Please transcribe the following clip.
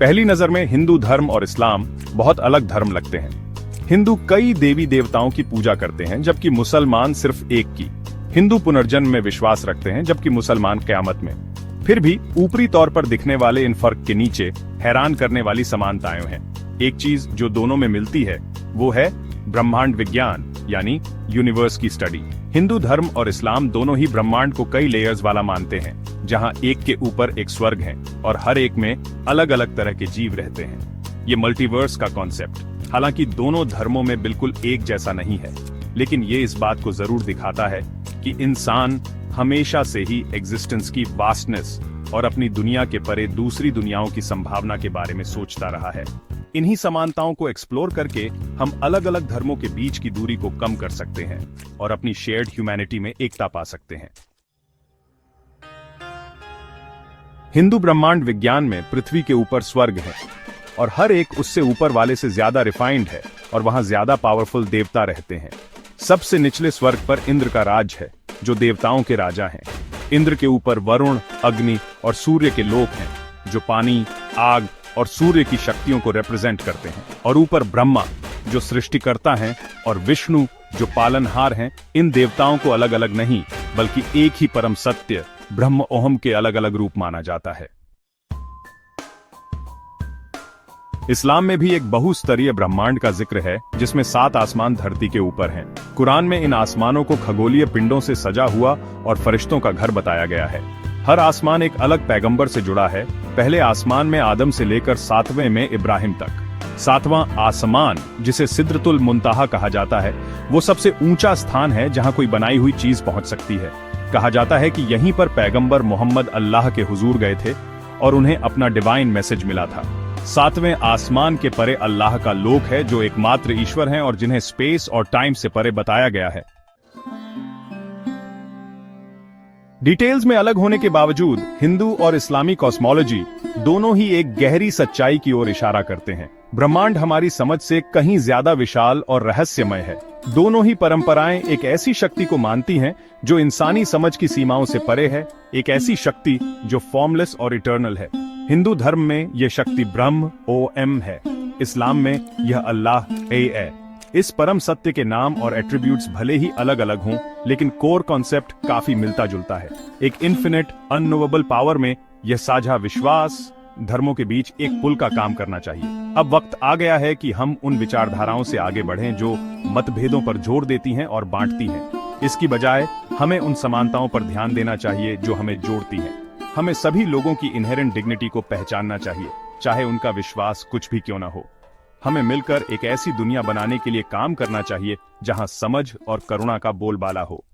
पहली नजर में हिंदू धर्म और इस्लाम बहुत अलग धर्म लगते हैं। हिंदू कई देवी देवताओं की पूजा करते हैं, जबकि मुसलमान सिर्फ एक की। हिंदू पुनर्जन्म में विश्वास रखते हैं, जबकि मुसलमान क़यामत में। फिर भी ऊपरी तौर पर दिखने वाले इन फर्क के नीचे हैरान करने वाली समानताएं हैं। एक चीज जो दोनों में मिलती है वो है ब्रह्मांड विज्ञान, यानी यूनिवर्स की स्टडी। हिंदू धर्म और इस्लाम दोनों ही ब्रह्मांड को कई लेयर्स वाला मानते हैं, जहां एक के ऊपर एक स्वर्ग है और हर एक में अलग अलग तरह के जीव रहते हैं। ये मल्टीवर्स का कॉन्सेप्ट हालांकि दोनों धर्मों में बिल्कुल एक जैसा नहीं है, लेकिन ये इस बात को जरूर दिखाता है कि इंसान हमेशा से ही एग्जिस्टेंस की वास्टनेस और अपनी दुनिया के परे दूसरी दुनियाओं की संभावना के बारे में सोचता रहा है। इन्हीं समानताओं को एक्सप्लोर करके हम अलग अलग धर्मों के बीच की दूरी को कम कर सकते हैं और अपनी शेयर्ड ह्यूमैनिटी में एकता पा सकते हैं। हिंदू ब्रह्मांड विज्ञान में पृथ्वी के ऊपर स्वर्ग है और हर एक उससे ऊपर वाले से ज्यादा रिफाइंड है और वहां ज्यादा पावरफुल देवता रहते हैं। सबसे निचले स्वर्ग पर इंद्र का राज है, जो देवताओं के राजा हैं। इंद्र के ऊपर वरुण, अग्नि और सूर्य के लोक हैं, जो पानी, आग और सूर्य की शक्तियों को रिप्रेजेंट करते हैं। और ऊपर ब्रह्मा, जो सृष्टिकर्ता हैं, और विष्णु, जो पालनहार हैं। इन देवताओं को अलग अलग नहीं, बल्कि एक ही परम सत्य ब्रह्म ओहम के अलग अलग रूप माना जाता है। इस्लाम में भी एक बहुस्तरीय ब्रह्मांड का जिक्र है, जिसमें 7 आसमान धरती के ऊपर हैं। कुरान में इन आसमानों को खगोलीय पिंडों से सजा हुआ और फरिश्तों का घर बताया गया है। हर आसमान एक अलग पैगंबर से जुड़ा है। पहले आसमान में आदम से लेकर 7वें में इब्राहिम तक। 7वां आसमान, जिसे सिदरतुल मुंतहा कहा जाता है, वो सबसे ऊंचा स्थान है जहां कोई बनाई हुई चीज पहुंच सकती है। कहा जाता है कि यहीं पर पैगंबर मोहम्मद अल्लाह के हुजूर गए थे और उन्हें अपना डिवाइन मैसेज मिला था। 7वें आसमान के परे अल्लाह का लोक है, जो एकमात्र ईश्वर हैं और जिन्हें स्पेस और टाइम से परे बताया गया है। डिटेल्स में अलग होने के बावजूद हिंदू और इस्लामी कॉस्मोलॉजी दोनों ही एक गहरी सच्चाई की ओर इशारा करते हैं। ब्रह्मांड हमारी समझ से कहीं ज्यादा विशाल और रहस्यमय है। दोनों ही परंपराएं एक ऐसी शक्ति को मानती हैं जो इंसानी समझ की सीमाओं से परे है, एक ऐसी शक्ति जो फॉर्मलेस और इटर्नल है। हिंदू धर्म में यह शक्ति ब्रह्म ओएम है, इस्लाम में यह अल्लाह ए। इस परम सत्य के नाम और एट्रीब्यूट्स भले ही अलग अलग हों, लेकिन कोर कॉन्सेप्ट काफी मिलता जुलता है। एक इन्फिनिट अननोवेबल पावर में यह साझा विश्वास धर्मों के बीच एक पुल का काम करना चाहिए। अब वक्त आ गया है कि हम उन विचारधाराओं से आगे बढ़ें जो मतभेदों पर जोर देती हैं और बांटती हैं। इसकी बजाय हमें उन समानताओं पर ध्यान देना चाहिए जो हमें जोड़ती हैं। हमें सभी लोगों की इनहेरेंट डिग्निटी को पहचानना चाहिए, चाहे उनका विश्वास कुछ भी क्यों न हो। हमें मिलकर एक ऐसी दुनिया बनाने के लिए काम करना चाहिए जहां समझ और करुणा का बोलबाला हो।